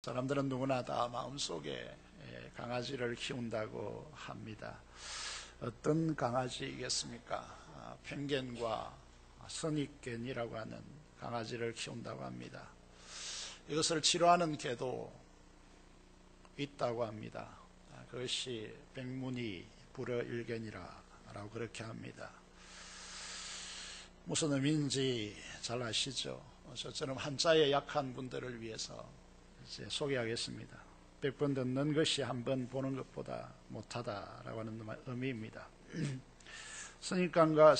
사람들은 누구나 다 마음속에 강아지를 키운다고 합니다. 어떤 강아지이겠습니까? 펭귄과 선입견이라고 하는 강아지를 키운다고 합니다. 이것을 치료하는 개도 있다고 합니다. 그것이 백문이 불여일견이라고 그렇게 합니다. 무슨 의미인지 잘 아시죠? 저처럼 한자에 약한 분들을 위해서 이제 소개하겠습니다. 100번 듣는 것이 한 번 보는 것보다 못하다라고 하는 의미입니다. 선입견과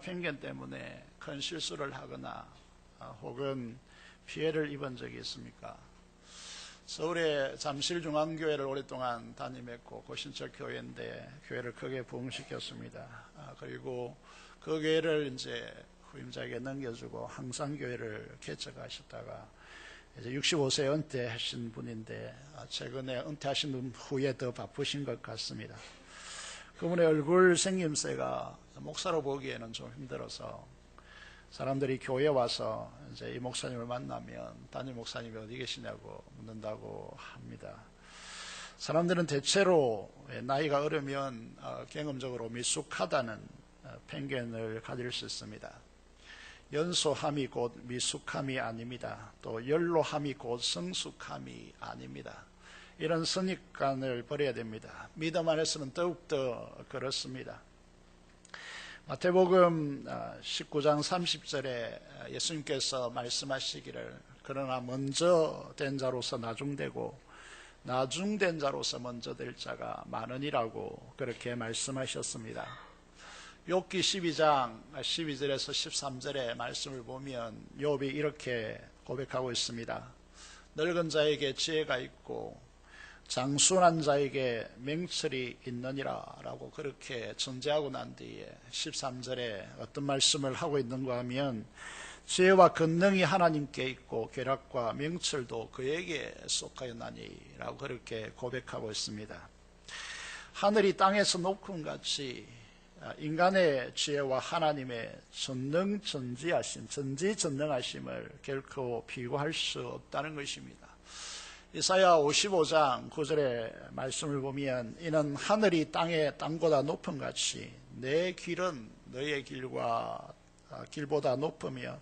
편견 때문에 큰 실수를 하거나 혹은 피해를 입은 적이 있습니까? 서울의 잠실중앙교회를 오랫동안 담임했고 고신철 교회인데 교회를 크게 부흥시켰습니다. 그리고 그 교회를 이제 후임자에게 넘겨주고 항상교회를 개척하셨다가 이제 65세 은퇴하신 분인데 최근에 은퇴하신 후에 더 바쁘신 것 같습니다. 그분의 얼굴 생김새가 목사로 보기에는 좀 힘들어서 사람들이 교회에 와서 이제 이 목사님을 만나면 담임 목사님이 어디 계시냐고 묻는다고 합니다. 사람들은 대체로 나이가 어리면 경험적으로 미숙하다는 편견을 가질 수 있습니다. 연소함이 곧 미숙함이 아닙니다. 또 연로함이 곧 성숙함이 아닙니다. 이런 선입관을 버려야 됩니다. 믿음 안에서는 더욱더 그렇습니다. 마태복음 19장 30절에 예수님께서 말씀하시기를 그러나 먼저 된 자로서 나중되고 나중된 자로서 먼저 될 자가 많으니라고 그렇게 말씀하셨습니다. 욥기 12장 12절에서 13절의 말씀을 보면 욥이 이렇게 고백하고 있습니다. 늙은 자에게 지혜가 있고 장순한 자에게 명철이 있느니라 라고 그렇게 전제하고 난 뒤에 13절에 어떤 말씀을 하고 있는가 하면 지혜와 권능이 하나님께 있고 쾌락과 명철도 그에게 속하였나니 라고 그렇게 고백하고 있습니다. 하늘이 땅에서 높음 같이 인간의 지혜와 하나님의 전지전능하심을 결코 비교할 수 없다는 것입니다. 이사야 55장 9절의 말씀을 보면 이는 하늘이 땅보다 높음 같이 내 길은 너희의 길보다 높으며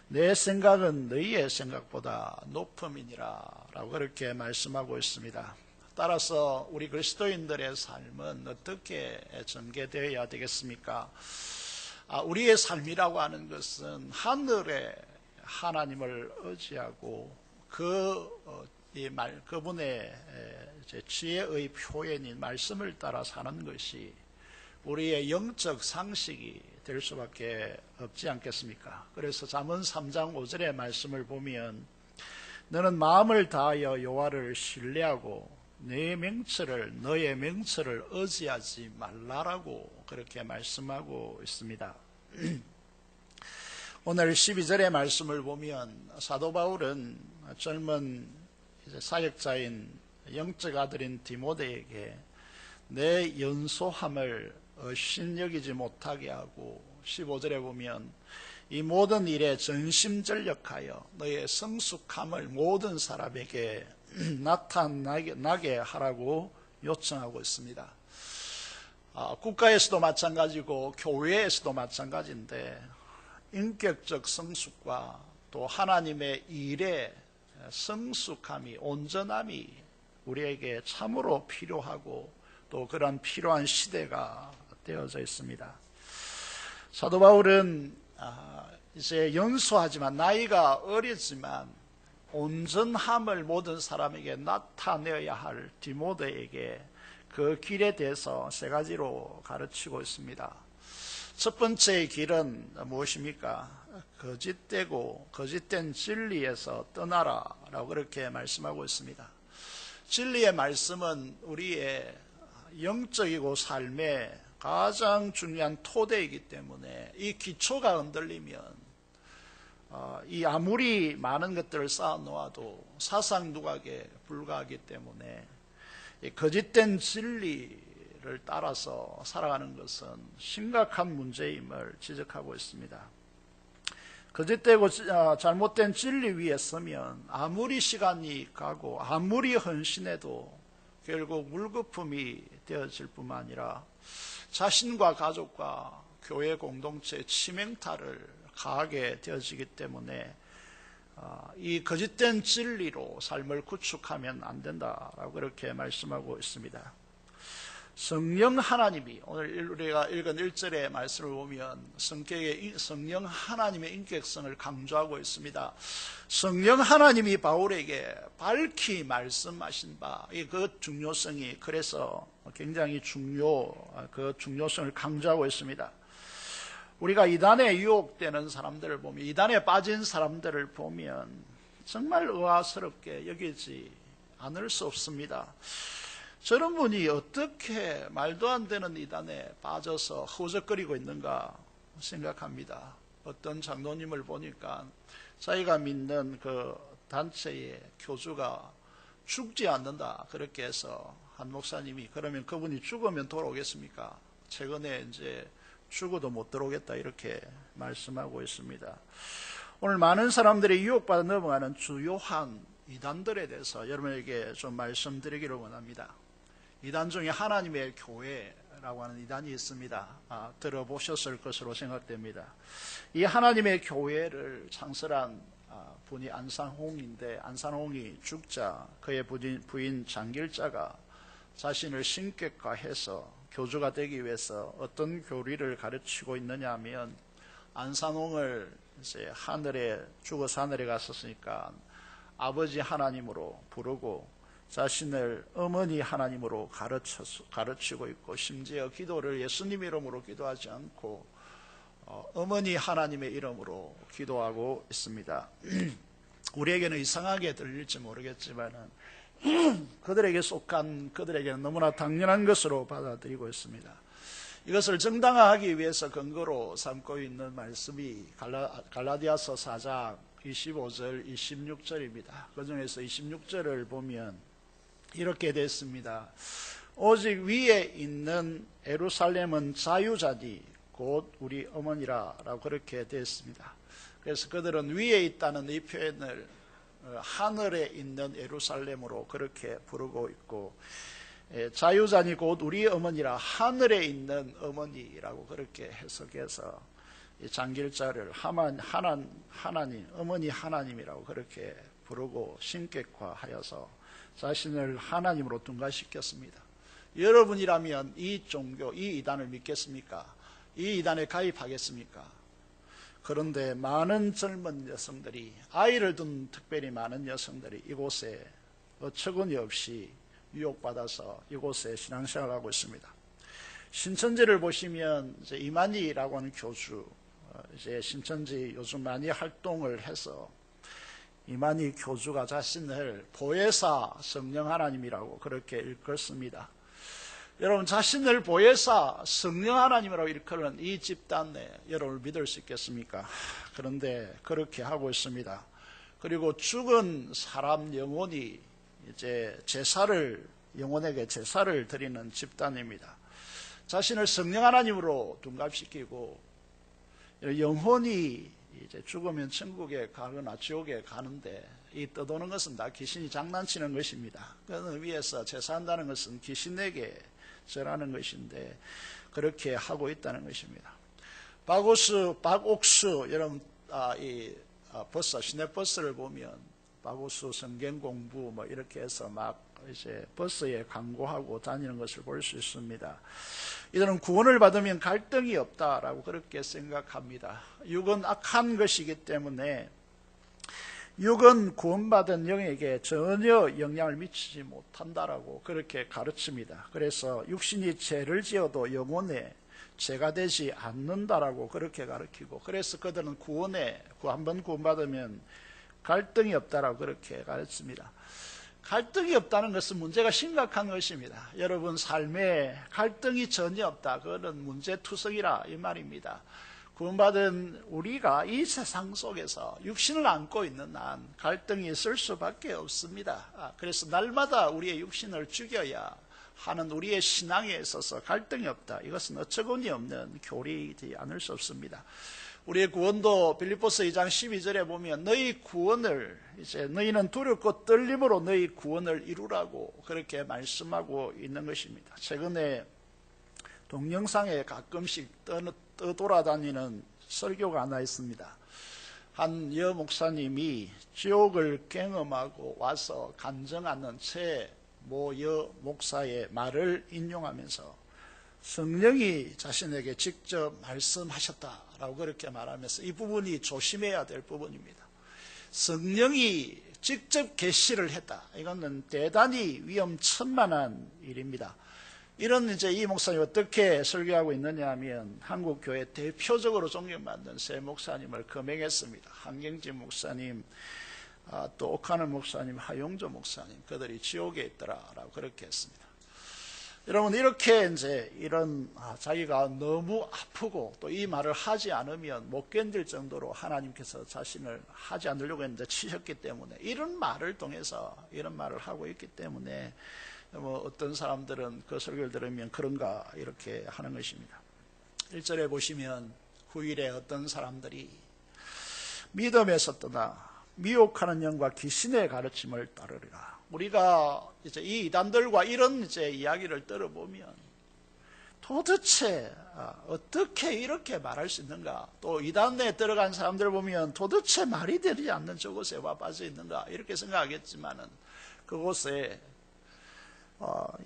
내 생각은 너희의 생각보다 높음이니라 라고 그렇게 말씀하고 있습니다. 따라서 우리 그리스도인들의 삶은 어떻게 전개되어야 되겠습니까? 우리의 삶이라고 하는 것은 하늘의 하나님을 의지하고 그분의 지혜의 표현인 말씀을 따라 사는 것이 우리의 영적 상식이 될 수밖에 없지 않겠습니까? 그래서 잠언 3장 5절의 말씀을 보면 너는 마음을 다하여 여호와를 신뢰하고 너의 명철을 의지하지 말라라고 그렇게 말씀하고 있습니다. 오늘 12절의 말씀을 보면 사도 바울은 젊은 사역자인 영적 아들인 디모데에게 내 연소함을 신여기지 못하게 하고 15절에 보면 이 모든 일에 전심전력하여 너의 성숙함을 모든 사람에게 나타나게 하라고 요청하고 있습니다. 국가에서도 마찬가지고 교회에서도 마찬가지인데 인격적 성숙과 또 하나님의 일에 성숙함이 온전함이 우리에게 참으로 필요하고 또 그런 필요한 시대가 되어져 있습니다. 사도 바울은 이제 연소하지만 나이가 어리지만 온전함을 모든 사람에게 나타내어야 할 디모데에게 그 길에 대해서 세 가지로 가르치고 있습니다. 첫 번째 길은 무엇입니까? 거짓된 진리에서 떠나라 라고 그렇게 말씀하고 있습니다. 진리의 말씀은 우리의 영적이고 삶의 가장 중요한 토대이기 때문에 이 기초가 흔들리면 이 아무리 많은 것들을 쌓아놓아도 사상 누각에 불과하기 때문에 이 거짓된 진리를 따라서 살아가는 것은 심각한 문제임을 지적하고 있습니다. 거짓되고 잘못된 진리 위에 서면 아무리 시간이 가고 아무리 헌신해도 결국 물거품이 되어질 뿐만 아니라 자신과 가족과 교회 공동체의 치명타를 가하게 되어지기 때문에 이 거짓된 진리로 삶을 구축하면 안 된다라고 그렇게 말씀하고 있습니다. 성령 하나님이 오늘 우리가 읽은 1절의 말씀을 보면 성령 하나님의 인격성을 강조하고 있습니다. 성령 하나님이 바울에게 밝히 말씀하신 바, 그 중요성이 그래서 굉장히 그 중요성을 강조하고 있습니다. 우리가 이단에 유혹되는 사람들을 보면, 이단에 빠진 사람들을 보면 정말 의아스럽게 여기지 않을 수 없습니다. 저런 분이 어떻게 말도 안 되는 이단에 빠져서 허우적거리고 있는가 생각합니다. 어떤 장로님을 보니까 자기가 믿는 그 단체의 교주가 죽지 않는다 그렇게 해서 한 목사님이, 그러면 그분이 죽으면 돌아오겠습니까? 최근에 이제 죽어도 못 들어오겠다 이렇게 말씀하고 있습니다. 오늘 많은 사람들이 유혹받아 넘어가는 주요한 이단들에 대해서 여러분에게 좀 말씀드리기를 원합니다. 이단 중에 하나님의 교회라고 하는 이단이 있습니다. 들어보셨을 것으로 생각됩니다. 이 하나님의 교회를 창설한 분이 안산홍인데, 안산홍이 죽자 그의 부인 장길자가 자신을 신격화해서 교주가 되기 위해서 어떤 교리를 가르치고 있느냐 하면, 안산홍을 이제 죽어서 하늘에 갔었으니까 아버지 하나님으로 부르고 자신을 어머니 하나님으로 가르치고 있고, 심지어 기도를 예수님 이름으로 기도하지 않고 어머니 하나님의 이름으로 기도하고 있습니다. 우리에게는 이상하게 들릴지 모르겠지만 그들에게 속한, 그들에게는 너무나 당연한 것으로 받아들이고 있습니다. 이것을 정당화하기 위해서 근거로 삼고 있는 말씀이 갈라디아서 4장 25절, 26절입니다. 그 중에서 26절을 보면 이렇게 됐습니다. 오직 위에 있는 예루살렘은 자유자니 곧 우리 어머니라 라고 그렇게 됐습니다. 그래서 그들은 위에 있다는 이 표현을 하늘에 있는 예루살렘으로 그렇게 부르고 있고, 자유자니 곧 우리 어머니라, 하늘에 있는 어머니라고 그렇게 해석해서 이 장길자를 하나님, 어머니 하나님이라고 그렇게 부르고 신격화하여서 자신을 하나님으로 둔갑시켰습니다. 여러분이라면 이 종교, 이 이단을 믿겠습니까? 이 이단에 가입하겠습니까? 그런데 많은 젊은 여성들이, 아이를 둔 특별히 많은 여성들이 이곳에 어처구니 없이 유혹받아서 이곳에 신앙생활을 하고 있습니다. 신천지를 보시면 이제 이만희라고 하는 교주, 이제 신천지 요즘 많이 활동을 해서 이만희 교주가 자신을 보혜사 성령 하나님이라고 그렇게 일컫습니다. 여러분, 자신을 보혜사 성령 하나님이라고 일컫는 이 집단에 여러분을 믿을 수 있겠습니까? 그런데 그렇게 하고 있습니다. 그리고 죽은 사람 영혼이 이제 영혼에게 제사를 드리는 집단입니다. 자신을 성령 하나님으로 둔갑시키고, 영혼이 이제 죽으면 천국에 가거나 지옥에 가는데, 이 떠도는 것은 다 귀신이 장난치는 것입니다. 그 위에서 제사한다는 것은 귀신에게 절하는 것인데, 그렇게 하고 있다는 것입니다. 박옥수 여러분, 버스, 시내버스를 보면 박옥수 성경 공부 이렇게 해서 막 이제 버스에 광고하고 다니는 것을 볼 수 있습니다. 이들은 구원을 받으면 갈등이 없다라고 그렇게 생각합니다. 육은 악한 것이기 때문에 육은 구원받은 영에게 전혀 영향을 미치지 못한다라고 그렇게 가르칩니다. 그래서 육신이 죄를 지어도 영혼에 죄가 되지 않는다라고 그렇게 가르치고, 그래서 그들은 한번 구원받으면 갈등이 없다라고 그렇게 가르칩니다. 갈등이 없다는 것은 문제가 심각한 것입니다. 여러분 삶에 갈등이 전혀 없다, 그거는 문제투성이라 이 말입니다. 구원받은 우리가 이 세상 속에서 육신을 안고 있는 한 갈등이 있을 수밖에 없습니다. 그래서 날마다 우리의 육신을 죽여야 하는 우리의 신앙에 있어서 갈등이 없다. 이것은 어처구니 없는 교리이지 않을 수 없습니다. 우리의 구원도 빌립보서 2장 12절에 보면 너희 구원을 이제 너희는 두렵고 떨림으로 너희 구원을 이루라고 그렇게 말씀하고 있는 것입니다. 최근에 동영상에 가끔씩 떠돌아다니는 설교가 하나 있습니다. 한 여 목사님이 지옥을 경험하고 와서 간증하는 모 여 목사의 말을 인용하면서 성령이 자신에게 직접 말씀하셨다라고 그렇게 말하면서 이 부분이 조심해야 될 부분입니다. 성령이 직접 계시를 했다. 이거는 대단히 위험천만한 일입니다. 이런 이제 이 목사님이 어떻게 설교하고 있느냐 하면 한국 교회 대표적으로 존경받는 세 목사님을 거명했습니다. 한경진 목사님, 또 오카는 목사님, 하용조 목사님, 그들이 지옥에 있더라라고 그렇게 했습니다. 여러분, 이렇게 이제 이런 자기가 너무 아프고 또 이 말을 하지 않으면 못 견딜 정도로 하나님께서 자신을 하지 않으려고 했는데 치셨기 때문에 이런 말을 통해서 이런 말을 하고 있기 때문에 어떤 사람들은 그 설교를 들으면 그런가 이렇게 하는 것입니다. 1절에 보시면 후일에 어떤 사람들이 믿음에서 떠나 미혹하는 영과 귀신의 가르침을 따르리라. 우리가 이제 이 이단들과 이런 이제 이야기를 들어보면 도대체 어떻게 이렇게 말할 수 있는가? 또 이단에 들어간 사람들 보면 도대체 말이 되지 않는 저곳에 와 빠져 있는가? 이렇게 생각하겠지만은 그곳에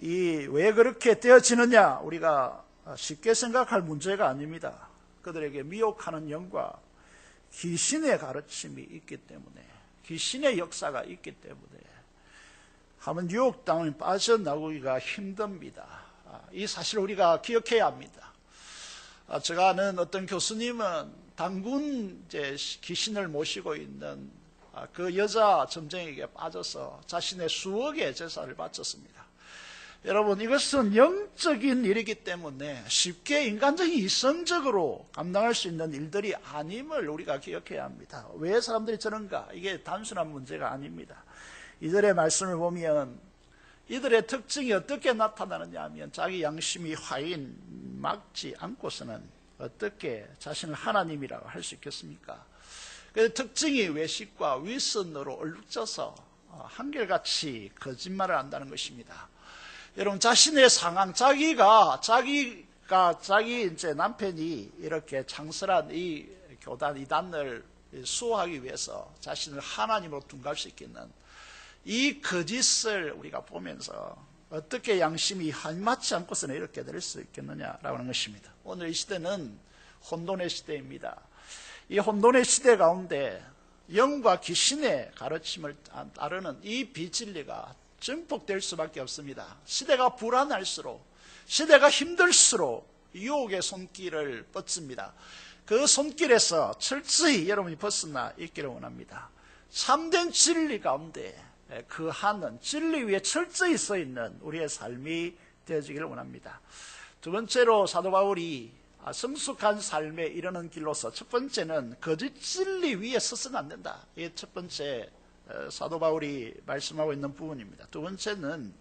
왜 그렇게 되어지느냐? 우리가 쉽게 생각할 문제가 아닙니다. 그들에게 미혹하는 영과 귀신의 가르침이 있기 때문에, 귀신의 역사가 있기 때문에 한번 유혹당하면 빠져나오기가 힘듭니다. 이 사실을 우리가 기억해야 합니다. 제가 아는 어떤 교수님은 단군 이제 귀신을 모시고 있는 그 여자 점쟁이에게 빠져서 자신의 수억의 재산을 바쳤습니다. 여러분, 이것은 영적인 일이기 때문에 쉽게 인간적인 이성적으로 감당할 수 있는 일들이 아님을 우리가 기억해야 합니다. 왜 사람들이 저런가? 이게 단순한 문제가 아닙니다. 이들의 말씀을 보면 이들의 특징이 어떻게 나타나느냐 하면 자기 양심이 화인 막지 않고서는 어떻게 자신을 하나님이라고 할 수 있겠습니까? 그 특징이 외식과 위선으로 얼룩져서 한결같이 거짓말을 한다는 것입니다. 여러분, 자신의 상황, 자기 이제 남편이 이렇게 창설한 이 교단, 이단을 수호하기 위해서 자신을 하나님으로 둔갑시키는 이 거짓을 우리가 보면서 어떻게 양심이 한맞지 않고서는 이렇게 될 수 있겠느냐라고 하는 것입니다. 오늘 이 시대는 혼돈의 시대입니다. 이 혼돈의 시대 가운데 영과 귀신의 가르침을 따르는 이 비진리가 증폭될 수밖에 없습니다. 시대가 불안할수록, 시대가 힘들수록 유혹의 손길을 뻗습니다. 그 손길에서 철저히 여러분이 벗어나 있기를 원합니다. 참된 진리 가운데 거하는, 진리 위에 철저히 서 있는 우리의 삶이 되어지기를 원합니다. 두 번째로 사도 바울이 성숙한 삶에 이르는 길로서 첫 번째는 거짓 진리 위에 서서는 안 된다. 이게 첫 번째 사도 바울이 말씀하고 있는 부분입니다. 두 번째는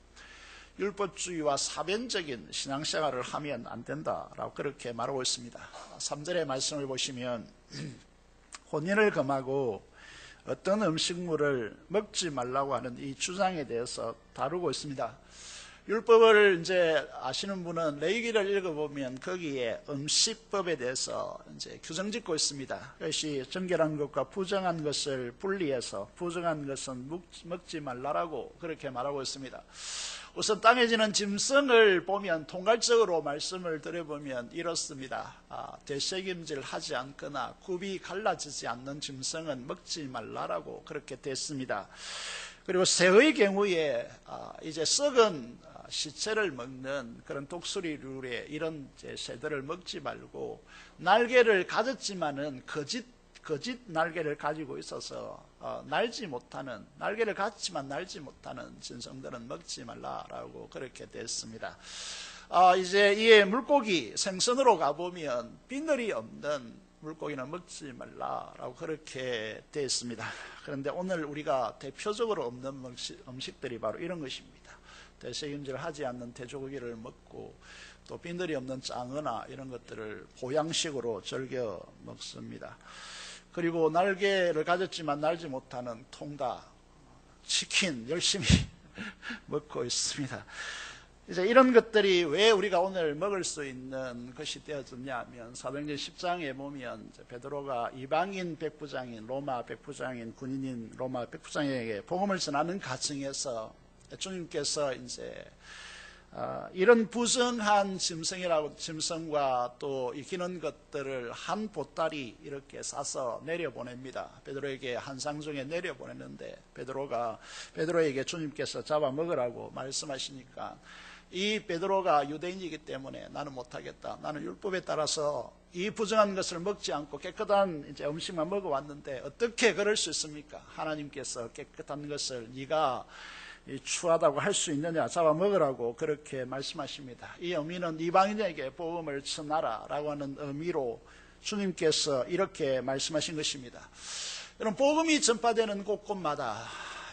율법주의와 사변적인 신앙생활을 하면 안 된다라고 그렇게 말하고 있습니다. 3절의 말씀을 보시면 혼인을 금하고 어떤 음식물을 먹지 말라고 하는 이 주장에 대해서 다루고 있습니다. 율법을 이제 아시는 분은 레위기를 읽어보면 거기에 음식법에 대해서 이제 규정 짓고 있습니다. 그것이 정결한 것과 부정한 것을 분리해서 부정한 것은 먹지 말라라고 그렇게 말하고 있습니다. 우선 땅에 지는 짐승을 보면 통괄적으로 말씀을 드려보면 이렇습니다. 되새김질 하지 않거나 굽이 갈라지지 않는 짐승은 먹지 말라라고 그렇게 됐습니다. 그리고 새의 경우에 이제 썩은 시체를 먹는 그런 독수리류의 이런 새들을 먹지 말고 날개를 가졌지만은 거짓 날개를 가지고 있어서 날지 못하는, 날개를 갖지만 날지 못하는 짐승들은 먹지 말라라고 그렇게 됐습니다. 이제 이 물고기 생선으로 가보면 비늘이 없는 물고기는 먹지 말라라고 그렇게 되어 있습니다. 그런데 오늘 우리가 대표적으로 없는 음식들이 바로 이런 것입니다. 대세균질 하지 않는 돼지고기를 먹고 또 비늘이 없는 짱어나 이런 것들을 보양식으로 즐겨 먹습니다. 그리고 날개를 가졌지만 날지 못하는 통닭, 치킨 열심히 먹고 있습니다. 이제 이런 것들이 왜 우리가 오늘 먹을 수 있는 것이 되어졌냐 하면 사도행전 10장에 보면 베드로가 이방인 백부장인 로마 백부장인 군인인 로마 백부장에게 복음을 전하는 과정에서 주님께서 이제 이런 부정한 짐승과 또 이기는 것들을 한 보따리 이렇게 싸서 내려보냅니다. 베드로에게 한 상중에 내려보냈는데 베드로에게 주님께서 잡아 먹으라고 말씀하시니까 이 베드로가 유대인이기 때문에 나는 못하겠다. 나는 율법에 따라서 이 부정한 것을 먹지 않고 깨끗한 이제 음식만 먹어왔는데 어떻게 그럴 수 있습니까? 하나님께서 깨끗한 것을 네가 추하다고 할 수 있느냐, 잡아 먹으라고 그렇게 말씀하십니다. 이 의미는 이방인에게 복음을 전하라 라고 하는 의미로 주님께서 이렇게 말씀하신 것입니다. 여러분, 복음이 전파되는 곳곳마다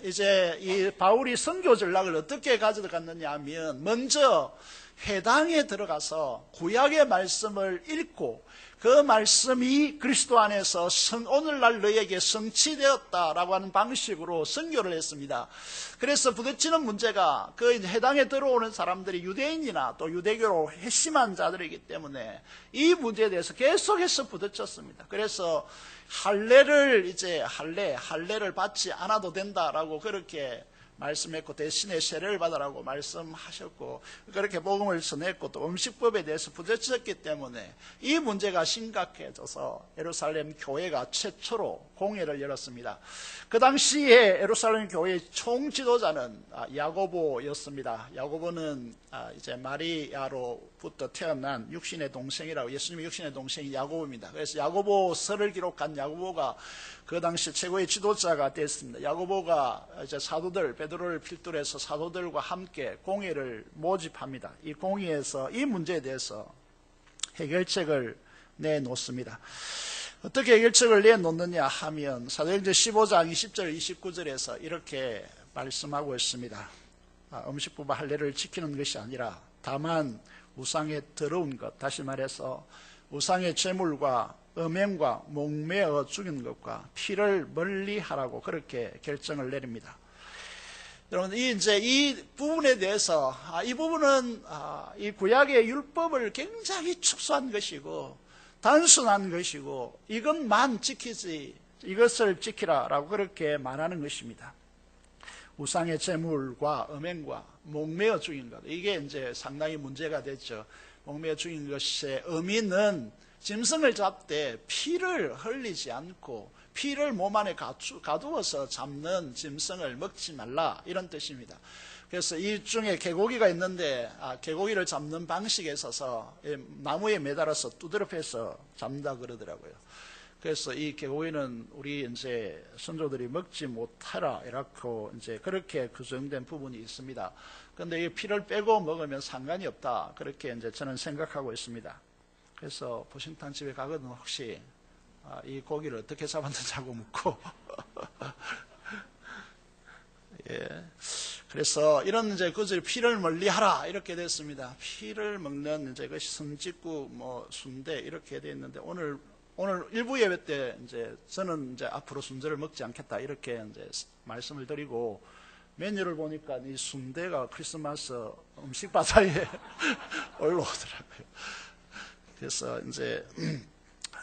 이제 이 바울이 선교 전략을 어떻게 가져갔느냐 하면 먼저 회당에 들어가서 구약의 말씀을 읽고 그 말씀이 그리스도 안에서 오늘날 너에게 성취되었다라고 하는 방식으로 선교를 했습니다. 그래서 부딪히는 문제가 그 해당에 들어오는 사람들이 유대인이나 또 유대교로 회심한 자들이기 때문에 이 문제에 대해서 계속해서 부딪혔습니다. 그래서 할례를 받지 않아도 된다라고 그렇게 말씀했고 대신에 세례를 받으라고 말씀하셨고 그렇게 복음을 전했고 또 음식법에 대해서 부딪혔기 때문에 이 문제가 심각해져서 예루살렘 교회가 최초로 공회를 열었습니다. 그 당시에 예루살렘 교회의 총 지도자는 야고보였습니다. 야고보는 이제 마리아로부터 태어난 육신의 동생이라고, 예수님의 육신의 동생이 야고보입니다. 그래서 야고보서를 기록한 야고보가 그 당시 최고의 지도자가 됐습니다. 야고보가 이제 사도들, 베드로를 필두로 해서 사도들과 함께 공회를 모집합니다. 이 공회에서 이 문제에 대해서 해결책을 내놓습니다. 어떻게 해결책을 내놓느냐 하면 사도행전 15장 20절 29절에서 이렇게 말씀하고 있습니다. 음식부와 할례를 지키는 것이 아니라 다만 우상의 더러운 것, 다시 말해서 우상의 제물과 음행과 목매어 죽이는 것과 피를 멀리하라고 그렇게 결정을 내립니다. 여러분, 이 부분에 대해서 이 부분은 이 구약의 율법을 굉장히 축소한 것이고 단순한 것이고 이것만 지키지 이것을 지키라라고 그렇게 말하는 것입니다. 우상의 제물과 음행과 목매어 죽인 것, 이게 이제 상당히 문제가 됐죠. 목매어 죽인 것의 의미는 짐승을 잡되 피를 흘리지 않고 피를 몸 안에 가두어서 잡는 짐승을 먹지 말라, 이런 뜻입니다. 그래서 이 중에 개고기가 있는데 개고기를 잡는 방식에 있어서 나무에 매달아서 두드려 패서 잡는다 그러더라고요. 그래서 이 개고기는 우리 이제 선조들이 먹지 못하라 이렇게 이제 그렇게 규정된 부분이 있습니다. 그런데 이 피를 빼고 먹으면 상관이 없다, 그렇게 이제 저는 생각하고 있습니다. 그래서 보신탕 집에 가거든 혹시 이 고기를 어떻게 잡았는지 하고 묻고 예. 그래서 이런 이제 그들 피를 멀리하라 이렇게 됐습니다. 피를 먹는 이제 그 선짓구 순대 이렇게 돼 있는데 오늘 일부 예배 때 이제 저는 이제 앞으로 순대를 먹지 않겠다 이렇게 이제 말씀을 드리고 메뉴를 보니까 이 순대가 크리스마스 음식 바다에 올라오더라고요. 그래서 이제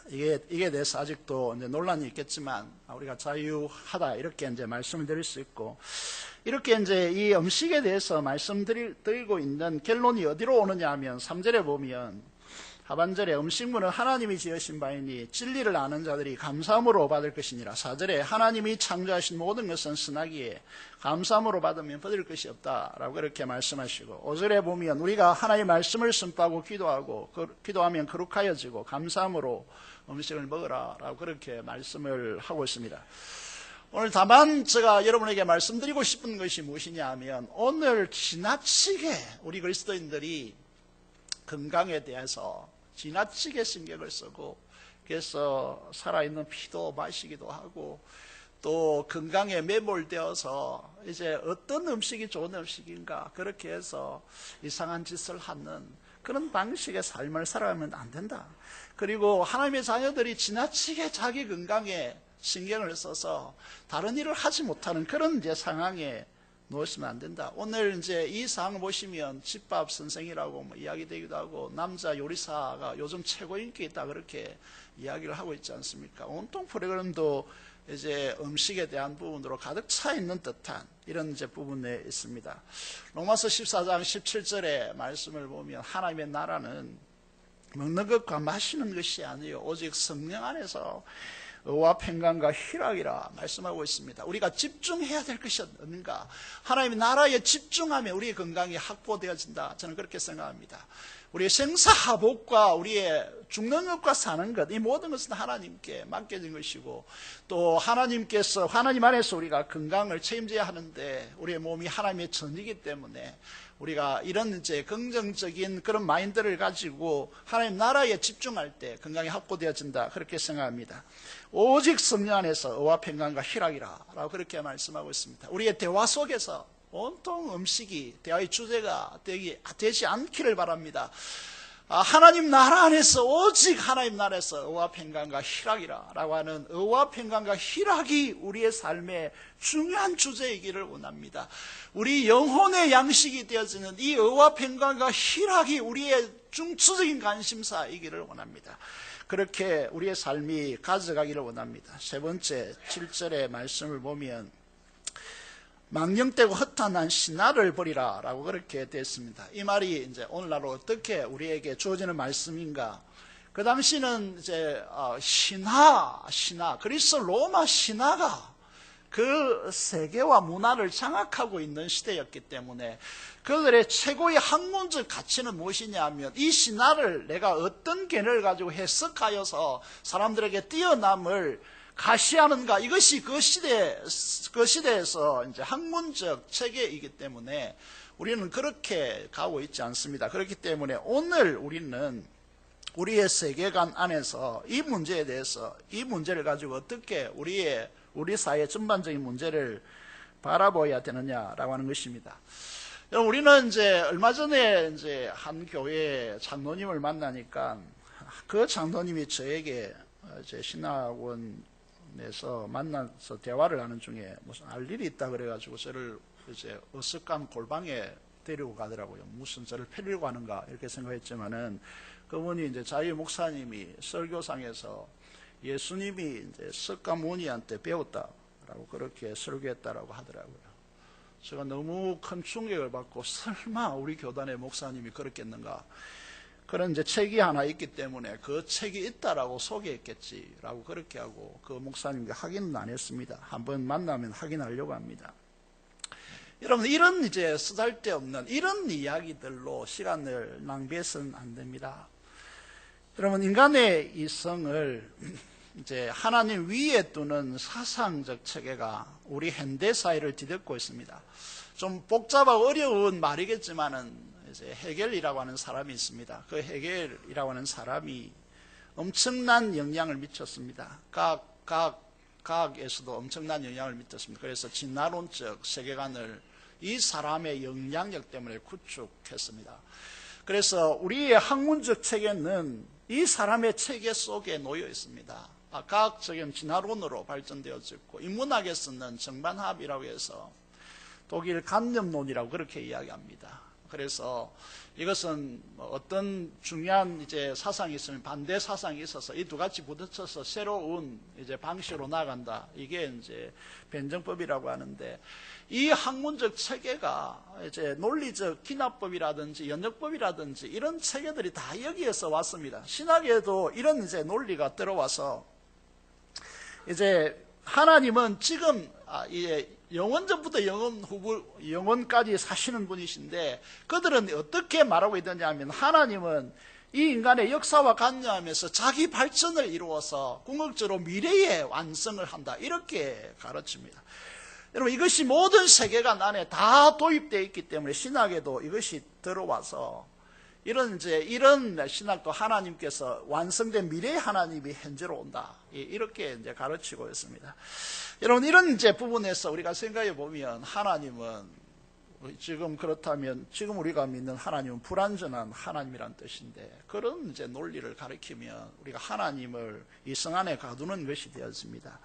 이게 대해서 아직도 이제 논란이 있겠지만 우리가 자유하다 이렇게 이제 말씀을 드릴 수 있고, 이렇게 이제 이 음식에 대해서 말씀드리고 있는 결론이 어디로 오느냐 하면 3절에 보면 하반절에 음식물은 하나님이 지으신 바이니 진리를 아는 자들이 감사함으로 받을 것이니라. 4절에 하나님이 창조하신 모든 것은 선하기에 감사함으로 받으면 버릴 것이 없다라고 그렇게 말씀하시고, 5절에 보면 우리가 하나님의 말씀을 선포하고 기도하면 거룩하여지고 감사함으로 음식을 먹으라라고 그렇게 말씀을 하고 있습니다. 오늘 다만 제가 여러분에게 말씀드리고 싶은 것이 무엇이냐 하면, 오늘 지나치게 우리 그리스도인들이 건강에 대해서 지나치게 신경을 쓰고, 그래서 살아있는 피도 마시기도 하고 또 건강에 매몰되어서 이제 어떤 음식이 좋은 음식인가 그렇게 해서 이상한 짓을 하는 그런 방식의 삶을 살아가면 안 된다. 그리고 하나님의 자녀들이 지나치게 자기 건강에 신경을 써서 다른 일을 하지 못하는 그런 이제 상황에 놓으시면 안 된다. 오늘 이제 이 상황을 보시면 집밥 선생이라고 뭐 이야기되기도 하고 남자 요리사가 요즘 최고 인기 있다 그렇게 이야기를 하고 있지 않습니까? 온통 프로그램도 이제 음식에 대한 부분으로 가득 차 있는 듯한 이런 이제 부분에 있습니다. 로마서 14장 17절의 말씀을 보면 하나님의 나라는 먹는 것과 마시는 것이 아니요 오직 성령 안에서 의와 평강과 희락이라 말씀하고 있습니다. 우리가 집중해야 될 것이 없는가? 하나님의 나라에 집중하면 우리의 건강이 확보되어진다. 저는 그렇게 생각합니다. 우리의 생사화복과 우리의 죽는 것과 사는 것, 이 모든 것은 하나님께 맡겨진 것이고 또 하나님께서 하나님 안에서 우리가 건강을 책임져야 하는데 우리의 몸이 하나님의 전이기 때문에 우리가 이런 이제 긍정적인 그런 마인드를 가지고 하나님 나라에 집중할 때 건강이 확보되어진다 그렇게 생각합니다. 오직 성령 안에서 의와 평강과 희락이라 라고 그렇게 말씀하고 있습니다. 우리의 대화 속에서 온통 음식이 대화의 주제가 되지 않기를 바랍니다. 하나님 나라 안에서 오직 하나님 나라에서 의와 평강과 희락이라 라고 하는 의와 평강과 희락이 우리의 삶의 중요한 주제이기를 원합니다. 우리 영혼의 양식이 되어지는 이 의와 평강과 희락이 우리의 중추적인 관심사이기를 원합니다. 그렇게 우리의 삶이 가져가기를 원합니다. 세 번째 7절의 말씀을 보면 망령되고 허탄한 신화를 버리라 라고 그렇게 되었습니다. 이 말이 이제 오늘날 어떻게 우리에게 주어지는 말씀인가? 그 당시는 이제 신화 그리스 로마 신화가 그 세계와 문화를 장악하고 있는 시대였기 때문에 그들의 최고의 학문적 가치는 무엇이냐 하면 이 신화를 내가 어떤 견해를 가지고 해석하여서 사람들에게 뛰어남을 가시하는가, 이것이 그 시대에서 이제 학문적 체계이기 때문에 우리는 그렇게 가고 있지 않습니다. 그렇기 때문에 오늘 우리는 우리의 세계관 안에서 이 문제에 대해서 이 문제를 가지고 어떻게 우리 사회의 전반적인 문제를 바라보아야 되느냐라고 하는 것입니다. 여러분, 우리는 이제 얼마 전에 이제 한 교회 장로님을 만나니까 그 장로님이 저에게 제 신학원에서 만나서 대화를 하는 중에 무슨 알 일이 있다 그래가지고 저를 이제 어색한 골방에 데리고 가더라고요. 무슨 저를 패려고 하는가 이렇게 생각했지만은 그분이 이제 자기 목사님이 설교상에서 예수님이 이제 석가모니한테 배웠다라고 그렇게 설교했다라고 하더라고요. 제가 너무 큰 충격을 받고 설마 우리 교단의 목사님이 그렇겠는가? 그런 이제 책이 하나 있기 때문에 그 책이 있다라고 소개했겠지라고 그렇게 하고 그 목사님과 확인은 안 했습니다. 한번 만나면 확인하려고 합니다. 여러분, 이런 이제 쓰잘데없는 이런 이야기들로 시간을 낭비해서는 안 됩니다. 여러분, 인간의 이성을 이제 하나님 위에 두는 사상적 체계가 우리 현대 사회를 뒤덮고 있습니다. 좀 복잡하고 어려운 말이겠지만은 이제 헤겔이라고 하는 사람이 있습니다. 그 헤겔이라고 하는 사람이 엄청난 영향을 미쳤습니다. 과학에서도 엄청난 영향을 미쳤습니다. 그래서 진화론적 세계관을 이 사람의 영향력 때문에 구축했습니다. 그래서 우리의 학문적 체계는 이 사람의 체계 속에 놓여 있습니다. 과학적인 진화론으로 발전되어졌고, 인문학에서는 정반합이라고 해서 독일 간념론이라고 그렇게 이야기합니다. 그래서 이것은 어떤 중요한 이제 사상이 있으면 반대 사상이 있어서 이 두 가지 부딪혀서 새로운 이제 방식으로 나간다. 이게 이제 변정법이라고 하는데, 이 학문적 체계가 이제 논리적 기납법이라든지 연역법이라든지 이런 체계들이 다 여기에서 왔습니다. 신학에도 이런 이제 논리가 들어와서 이제 하나님은 지금 영원전부터 영원까지 사시는 분이신데, 그들은 어떻게 말하고 있느냐 하면 하나님은 이 인간의 역사와 관여하면서 자기 발전을 이루어서 궁극적으로 미래의 완성을 한다, 이렇게 가르칩니다. 여러분, 이것이 모든 세계관 안에 다 도입되어 있기 때문에 신학에도 이것이 들어와서 이런 신학도 하나님께서 완성된 미래의 하나님이 현재로 온다. 이렇게 이제 가르치고 있습니다. 여러분, 이런 부분에서 우리가 생각해 보면 하나님은 지금 그렇다면 지금 우리가 믿는 하나님은 불완전한 하나님이란 뜻인데, 그런 논리를 가리키면 우리가 하나님을 이 성 안에 가두는 것이 되었습니다.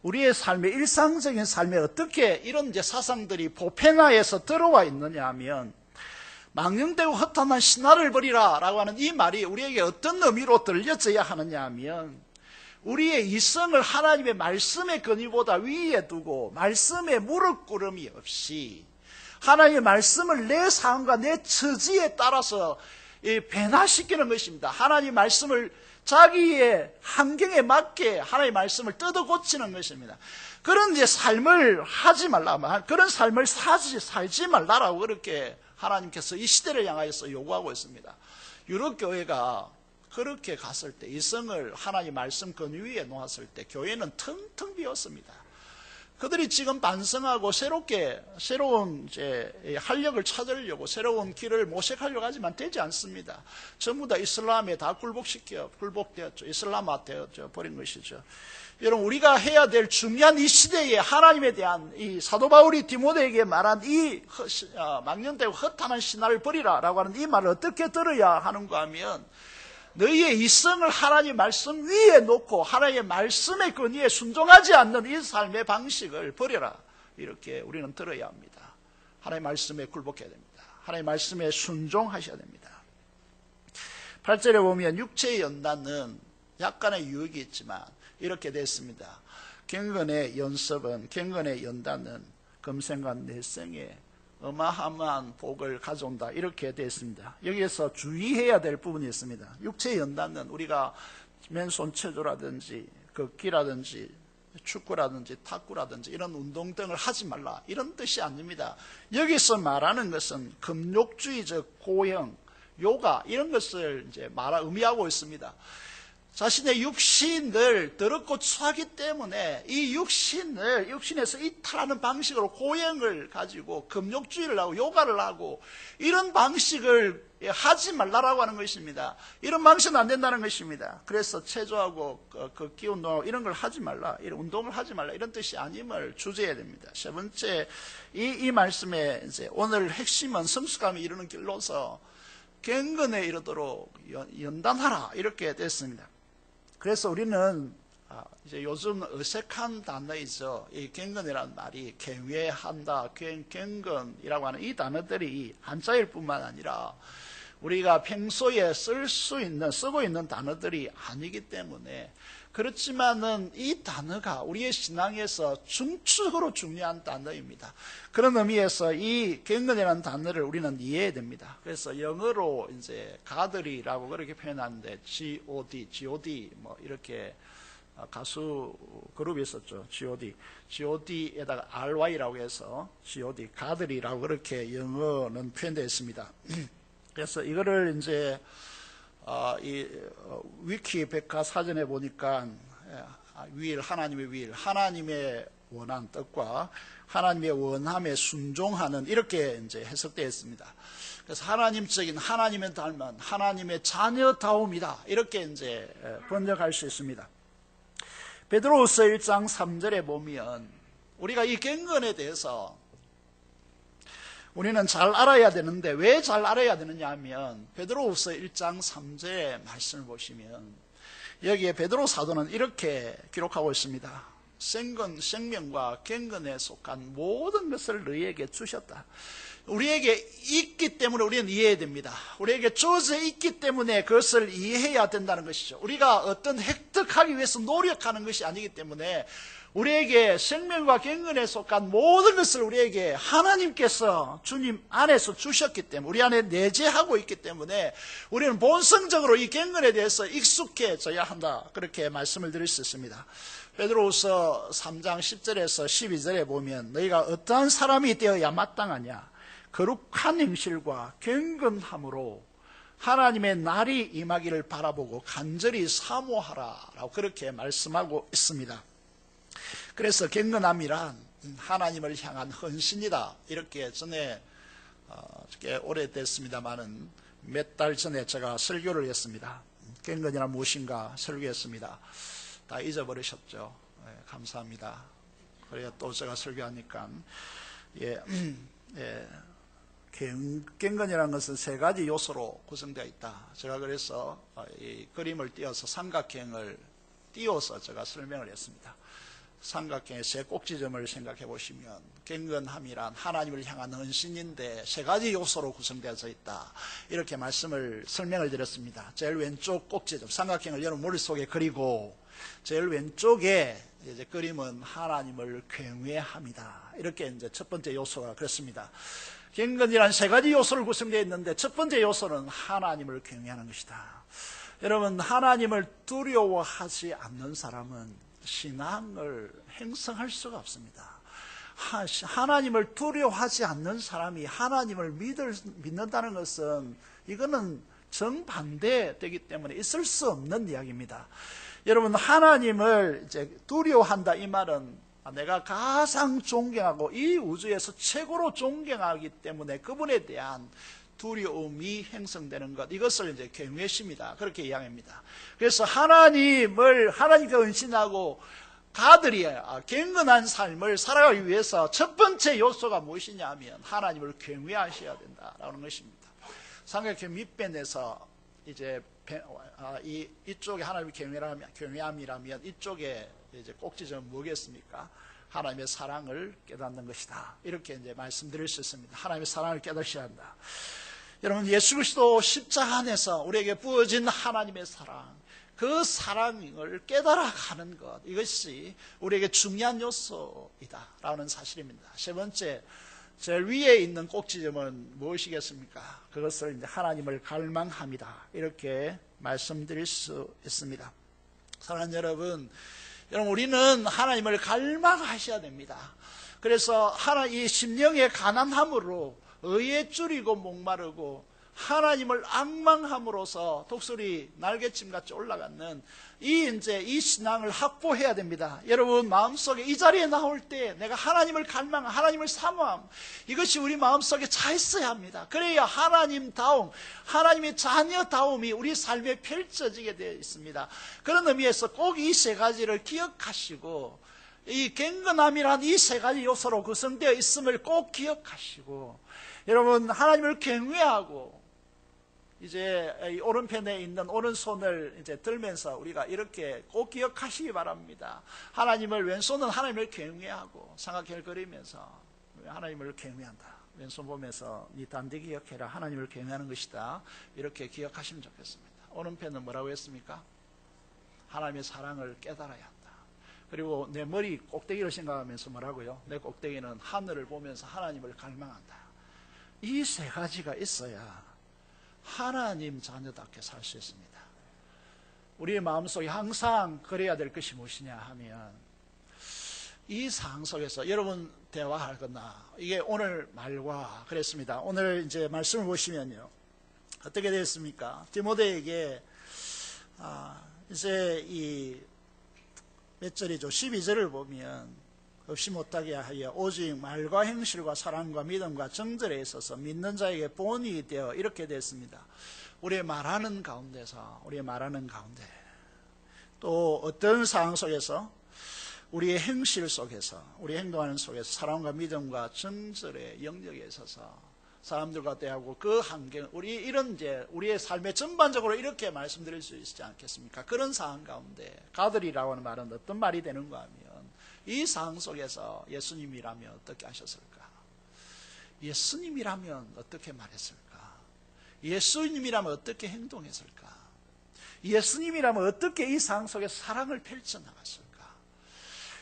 우리의 삶의 일상적인 삶에 어떻게 이런 사상들이 보편화해서 들어와 있느냐 하면, 망령되고 허탄한 신화를 버리라 라고 하는 이 말이 우리에게 어떤 의미로 들려져야 하느냐 하면, 우리의 이성을 하나님의 말씀의 근위보다 위에 두고 말씀에 무릎 꿇음이 없이 하나님의 말씀을 내 삶과 내 처지에 따라서 변화시키는 것입니다. 하나님의 말씀을 자기의 환경에 맞게 하나님의 말씀을 뜯어 고치는 것입니다. 그런 삶을 하지 말라, 그런 삶을 살지 말라라고 그렇게 하나님께서 이 시대를 향하여서 요구하고 있습니다. 유럽 교회가 그렇게 갔을 때, 이성을 하나님의 말씀 근위 위에 놓았을 때 교회는 텅텅 비었습니다. 그들이 지금 반성하고 새로운 활력을 찾으려고 새로운 길을 모색하려고 하지만 되지 않습니다. 전부 다 이슬람에 다 굴복되었죠. 이슬람화 되었죠. 버린 것이죠. 여러분, 우리가 해야 될 중요한 이 시대에 하나님에 대한 이 사도 바울이 디모데에게 말한 이 망령되고 허탄한 신화를 버리라라고 하는 이 말을 어떻게 들어야 하는가 하면, 너희의 이성을 하나님의 말씀 위에 놓고 하나님의 말씀의 근위에 순종하지 않는 이 삶의 방식을 버려라. 이렇게 우리는 들어야 합니다. 하나님의 말씀에 굴복해야 됩니다. 하나님의 말씀에 순종하셔야 됩니다. 8절에 보면 육체의 연단은 약간의 유익이 있지만 이렇게 됐습니다. 경건의 연단은 금생과 내생에 어마어마한 복을 가져온다. 이렇게 되어 있습니다. 여기에서 주의해야 될 부분이 있습니다. 육체의 연단은 우리가 맨손 체조라든지 걷기라든지 축구라든지 탁구라든지 이런 운동 등을 하지 말라, 이런 뜻이 아닙니다. 여기서 말하는 것은 금욕주의적 고형, 요가 이런 것을 의미하고 있습니다. 자신의 육신을 더럽고 추하기 때문에 이 육신에서 이탈하는 방식으로 고행을 가지고 금욕주의를 하고 요가를 하고 이런 방식을 하지 말라라고 하는 것입니다. 이런 방식은 안 된다는 것입니다. 그래서 체조하고 걷기 운동하고 이런 걸 하지 말라, 이런 운동을 하지 말라, 이런 뜻이 아님을 주제해야 됩니다. 세 번째, 이 말씀의 오늘 핵심은 성숙함이 이르는 길로서 경건에 이르도록 연단하라, 이렇게 됐습니다. 그래서 우리는 이제 요즘 어색한 단어이죠. 이 경건이라는 말이 경외한다, 경건이라고 하는 이 단어들이 한자일 뿐만 아니라 우리가 평소에 쓰고 있는 단어들이 아니기 때문에, 그렇지만은 이 단어가 우리의 신앙에서 중추적으로 중요한 단어입니다. 그런 의미에서 이 경건이라는 단어를 우리는 이해해야 됩니다. 그래서 영어로 가들이라고 그렇게 표현하는데 G.O.D 뭐 이렇게 가수 그룹이 있었죠. G.O.D에다가 RY라고 해서 G.O.D 가들이라고 그렇게 영어는 표현되어 있습니다. 그래서 이거를 위키 백과사전에 보니까 하나님의 원한 뜻과 하나님의 원함에 순종하는, 이렇게 해석되어 있습니다. 그래서 하나님의 닮은 하나님의 자녀다움이다, 이렇게 번역할 수 있습니다. 베드로후서 1장 3절에 보면 우리가 이 경건에 대해서 우리는 잘 알아야 되는데, 왜 잘 알아야 되느냐 하면 베드로후서 1장 3절의 말씀을 보시면 여기에 베드로 사도는 이렇게 기록하고 있습니다. 생명과 경건에 속한 모든 것을 너희에게 주셨다. 우리에게 있기 때문에 우리는 이해해야 됩니다. 우리에게 주어져 있기 때문에 그것을 이해해야 된다는 것이죠. 우리가 어떤 획득하기 위해서 노력하는 것이 아니기 때문에 우리에게 생명과 경건에 속한 모든 것을 우리에게 하나님께서 주님 안에서 주셨기 때문에, 우리 안에 내재하고 있기 때문에 우리는 본성적으로 이 경건에 대해서 익숙해져야 한다, 그렇게 말씀을 드릴 수 있습니다. 베드로후서 3장 10절에서 12절에 보면 너희가 어떠한 사람이 되어야 마땅하냐, 거룩한 행실과 경건함으로 하나님의 날이 임하기를 바라보고 간절히 사모하라 라고 그렇게 말씀하고 있습니다. 그래서 경건함이란 하나님을 향한 헌신이다, 이렇게 전에 오래됐습니다마는 몇 달 전에 제가 설교를 했습니다. 갱근이란 무엇인가 설교했습니다. 다 잊어버리셨죠? 예, 감사합니다. 그래야 또 제가 설교하니까 갱근이라는 것은 세 가지 요소로 구성되어 있다. 제가 그래서 이 그림을 띄어서 삼각형을 띄워서 제가 설명을 했습니다. 삼각형의 세 꼭지점을 생각해 보시면 갱근함이란 하나님을 향한 헌신인데 세 가지 요소로 구성되어져 있다. 이렇게 설명을 드렸습니다. 제일 왼쪽 꼭지점, 삼각형을 여러분 머릿속에 그리고 제일 왼쪽에 이제 그림은 하나님을 경외함이다. 이렇게 이제 첫 번째 요소가 그렇습니다. 갱근이란 세 가지 요소를 구성되어 있는데 첫 번째 요소는 하나님을 경외하는 것이다. 여러분, 하나님을 두려워하지 않는 사람은 신앙을 행성할 수가 없습니다. 하나님을 두려워하지 않는 사람이 하나님을 믿는다는 것은 이거는 정반대되기 때문에 있을 수 없는 이야기입니다. 여러분, 하나님을 이제 두려워한다 이 말은 내가 가장 존경하고 이 우주에서 최고로 존경하기 때문에 그분에 대한 두려움이 형성되는 것, 이것을 이제 경외심이다, 그렇게 이야기합니다. 그래서 하나님께 헌신하고 가들이 경건한 삶을 살아가기 위해서 첫 번째 요소가 무엇이냐 하면 하나님을 경외하셔야 된다라는 것입니다. 삼각형 밑변에서 이제 이쪽에 하나님을 경외함이라면 이쪽에 이제 꼭지점은 뭐겠습니까? 하나님의 사랑을 깨닫는 것이다. 이렇게 이제 말씀드릴 수 있습니다. 하나님의 사랑을 깨닫셔야 한다. 여러분, 예수 그리스도 십자가 안에서 우리에게 부어진 하나님의 사랑, 그 사랑을 깨달아가는 것, 이것이 우리에게 중요한 요소이다라는 사실입니다. 세 번째, 제일 위에 있는 꼭지점은 무엇이겠습니까? 그것을 이제 하나님을 갈망함이다. 이렇게 말씀드릴 수 있습니다. 사랑하는 여러분, 우리는 하나님을 갈망하셔야 됩니다. 그래서 이 심령의 가난함으로 의에 줄이고 목마르고 하나님을 앙망함으로써 독수리 날개침같이 올라가는 이 신앙을 확보해야 됩니다. 여러분, 마음속에 이 자리에 나올 때 내가 하나님을 갈망, 하나님을 사모함, 이것이 우리 마음속에 차 있어야 합니다. 그래야 하나님다움, 하나님의 자녀다움이 우리 삶에 펼쳐지게 되어 있습니다. 그런 의미에서 꼭 이 세 가지를 기억하시고, 이 경건함이란 이 세 가지 요소로 구성되어 있음을 꼭 기억하시고, 여러분, 하나님을 경외하고 이제 오른편에 있는 오른손을 이제 들면서 우리가 이렇게 꼭 기억하시기 바랍니다. 왼손은 하나님을 경외하고 삼각형을 그리면서 하나님을 경외한다. 왼손 보면서 네 단디 기억해라. 하나님을 경외하는 것이다. 이렇게 기억하시면 좋겠습니다. 오른편은 뭐라고 했습니까? 하나님의 사랑을 깨달아야 한다. 그리고 내 머리 꼭대기를 생각하면서 뭐라고요? 내 꼭대기는 하늘을 보면서 하나님을 갈망한다. 이 세 가지가 있어야 하나님 자녀답게 살 수 있습니다. 우리의 마음속에 항상 그래야 될 것이 무엇이냐 하면 이 상황 속에서 여러분 대화하거나 이게 오늘 말과 그랬습니다. 오늘 이제 말씀을 보시면요, 어떻게 되었습니까? 디모데에게 이제 이 몇 절이죠? 12절을 보면 없이 못하게 하여 오직 말과 행실과 사랑과 믿음과 정절에 있어서 믿는 자에게 본이 되어 이렇게 됐습니다. 우리의 말하는 가운데 또 어떤 상황 속에서 우리의 행실 속에서 우리 행동하는 속에서 사랑과 믿음과 정절의 영역에 있어서 사람들과 대하고 그 환경, 우리의 삶에 전반적으로 이렇게 말씀드릴 수 있지 않겠습니까? 그런 상황 가운데 가들이라고 하는 말은 어떤 말이 되는가 하면 이 상황 속에서 예수님이라면 어떻게 하셨을까? 예수님이라면 어떻게 말했을까? 예수님이라면 어떻게 행동했을까? 예수님이라면 어떻게 이 상황 속에서 사랑을 펼쳐나갔을까?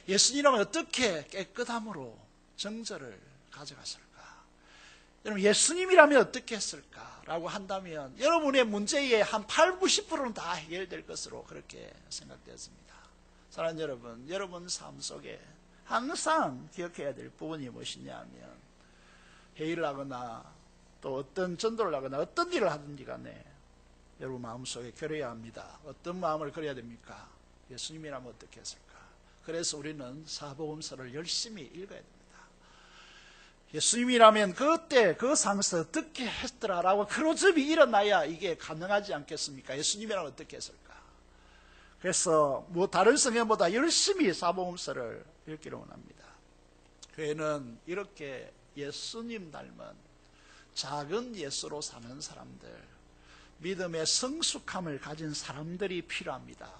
예수님이라면 어떻게 깨끗함으로 정절을 가져갔을까? 여러분, 예수님이라면 어떻게 했을까? 라고 한다면 여러분의 문제의 한 8, 90%는 다 해결될 것으로 그렇게 생각되었습니다. 사랑하는 여러분, 여러분 삶 속에 항상 기억해야 될 부분이 무엇이냐 하면 회의를 하거나 또 어떤 전도를 하거나 어떤 일을 하든지 간에 여러분 마음속에 그려야 합니다. 어떤 마음을 그려야 됩니까? 예수님이라면 어떻게 했을까? 그래서 우리는 사복음서를 열심히 읽어야 됩니다. 예수님이라면 그때 그 상황에서 어떻게 했더라라고 크로즈업이 일어나야 이게 가능하지 않겠습니까? 예수님이라면 어떻게 했을까? 그래서 뭐 다른 성경보다 열심히 사복음서를 읽기를 원합니다. 교회는 이렇게 예수님 닮은 작은 예수로 사는 사람들, 믿음의 성숙함을 가진 사람들이 필요합니다.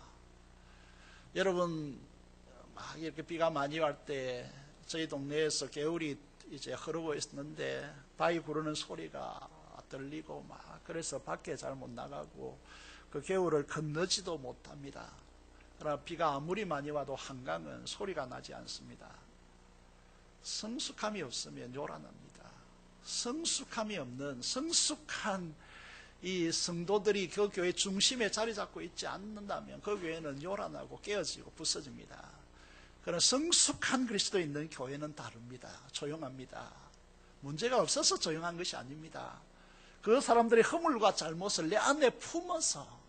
여러분, 막 이렇게 비가 많이 올 때 저희 동네에서 개울이 이제 흐르고 있었는데 바위 구르는 소리가 들리고 막 그래서 밖에 잘 못 나가고 그 개울을 건너지도 못합니다. 그러나 비가 아무리 많이 와도 한강은 소리가 나지 않습니다. 성숙함이 없으면 요란합니다. 성숙함이 없는 성숙한 이 성도들이 그 교회 중심에 자리 잡고 있지 않는다면 그 교회는 요란하고 깨어지고 부서집니다. 그러나 성숙한 그리스도 있는 교회는 다릅니다. 조용합니다. 문제가 없어서 조용한 것이 아닙니다. 그 사람들의 허물과 잘못을 내 안에 품어서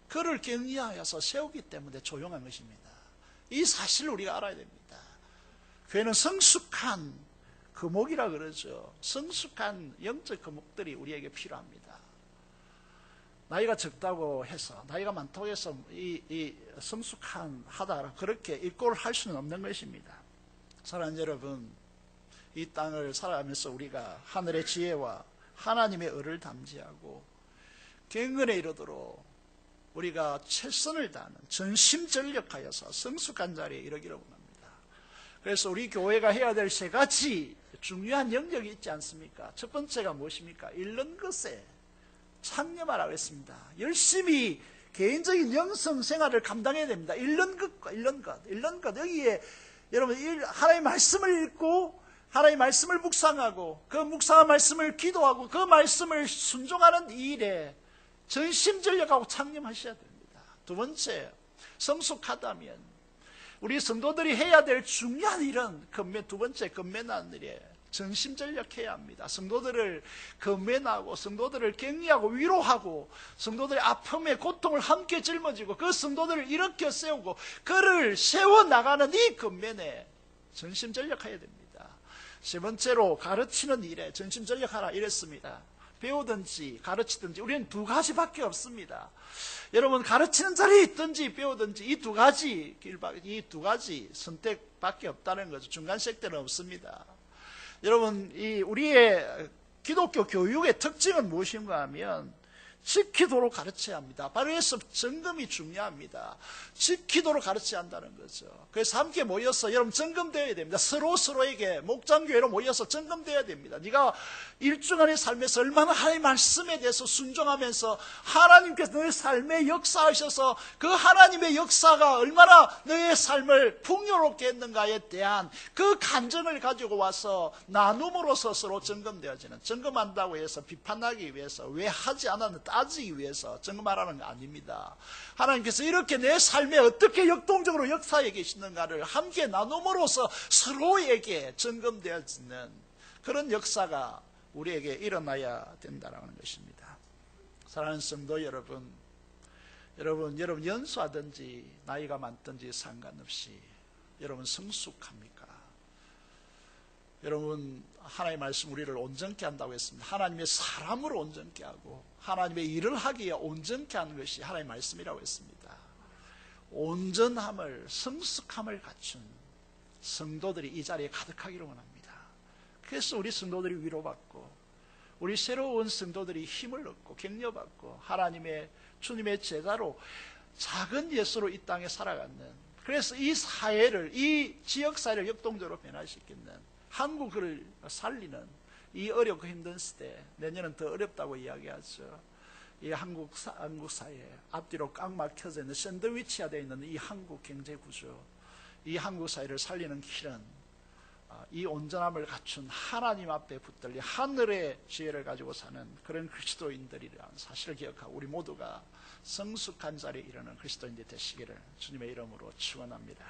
그를 격려하여서 세우기 때문에 조용한 것입니다. 이 사실을 우리가 알아야 됩니다. 교회는 성숙한 거목이라 그러죠. 성숙한 영적 거목들이 우리에게 필요합니다. 나이가 적다고 해서, 나이가 많다고 해서 이 성숙한 하다 그렇게 이꼴을 할 수는 없는 것입니다. 사랑하는 여러분, 이 땅을 살아가면서 우리가 하늘의 지혜와 하나님의 의를 담지하고 경건에 이르도록 우리가 최선을 다하는 전심전력하여서 성숙한 자리에 이르기를 원합니다. 그래서 우리 교회가 해야 될 세 가지 중요한 영역이 있지 않습니까? 첫 번째가 무엇입니까? 잃는 것에 창념하라고 했습니다. 열심히 개인적인 영성 생활을 감당해야 됩니다. 잃는 것. 여기에 여러분 하나님의 말씀을 읽고 하나님의 말씀을 묵상하고 그 묵상한 말씀을 기도하고 그 말씀을 순종하는 이 일에 전심전력하고 창념하셔야 됩니다. 두 번째, 성숙하다면 우리 성도들이 해야 될 중요한 일은 두 번째 건면하는 일에 전심전력해야 합니다. 성도들을 건면하고 성도들을 격려하고 위로하고 성도들의 아픔에 고통을 함께 짊어지고 그 성도들을 일으켜 세우고 그를 세워나가는 이 건면에 전심전력해야 됩니다. 세 번째로 가르치는 일에 전심전력하라 이랬습니다. 배우든지 가르치든지 우리는 두 가지밖에 없습니다. 여러분, 가르치는 자리에 있든지 배우든지 이 두 가지 선택밖에 없다는 거죠. 중간 색대는 없습니다. 여러분, 우리의 기독교 교육의 특징은 무엇인가 하면 지키도록 가르쳐야 합니다. 바로 그래서 점검이 중요합니다. 지키도록 가르쳐야 한다는 거죠. 그래서 함께 모여서 여러분 점검되어야 됩니다. 서로에게 목장교회로 모여서 점검되어야 됩니다. 네가 일주간의 삶에서 얼마나 하나님의 말씀에 대해서 순종하면서 하나님께서 너의 삶에 역사하셔서 그 하나님의 역사가 얼마나 너의 삶을 풍요롭게 했는가에 대한 그 간증을 가지고 와서 나눔으로서 서로 점검되어지는, 점검한다고 해서 비판하기 위해서 왜 하지 않았는지 따지기 위해서 점검하라는 거 아닙니다. 하나님께서 이렇게 내 삶에 어떻게 역동적으로 역사해 계시는가를 함께 나눔으로써 서로에게 점검되어지는 그런 역사가 우리에게 일어나야 된다는 것입니다. 사랑하는 성도 여러분, 여러분 연수하든지 나이가 많든지 상관없이 여러분 성숙합니까? 여러분, 하나님의 말씀 우리를 온전케 한다고 했습니다. 하나님의 사람을 온전케 하고 하나님의 일을 하기에 온전케 하는 것이 하나님의 말씀이라고 했습니다. 온전함을, 성숙함을 갖춘 성도들이 이 자리에 가득하기를 원합니다. 그래서 우리 성도들이 위로받고 우리 새로운 성도들이 힘을 얻고 격려받고 하나님의 주님의 제자로 작은 예수로 이 땅에 살아가는, 그래서 이 사회를, 이 지역사회를 역동적으로 변화시키는, 한국을 살리는 이 어렵고 힘든 시대, 내년은 더 어렵다고 이야기하죠. 이 한국 사회 앞뒤로 꽉 막혀져 있는 샌드위치화 되어 있는 이 한국 경제 구조, 이 한국 사회를 살리는 길은 이 온전함을 갖춘 하나님 앞에 붙들린 하늘의 지혜를 가지고 사는 그런 그리스도인들이라는 사실을 기억하고 우리 모두가 성숙한 자리에 이르는 그리스도인들이 되시기를 주님의 이름으로 축원합니다.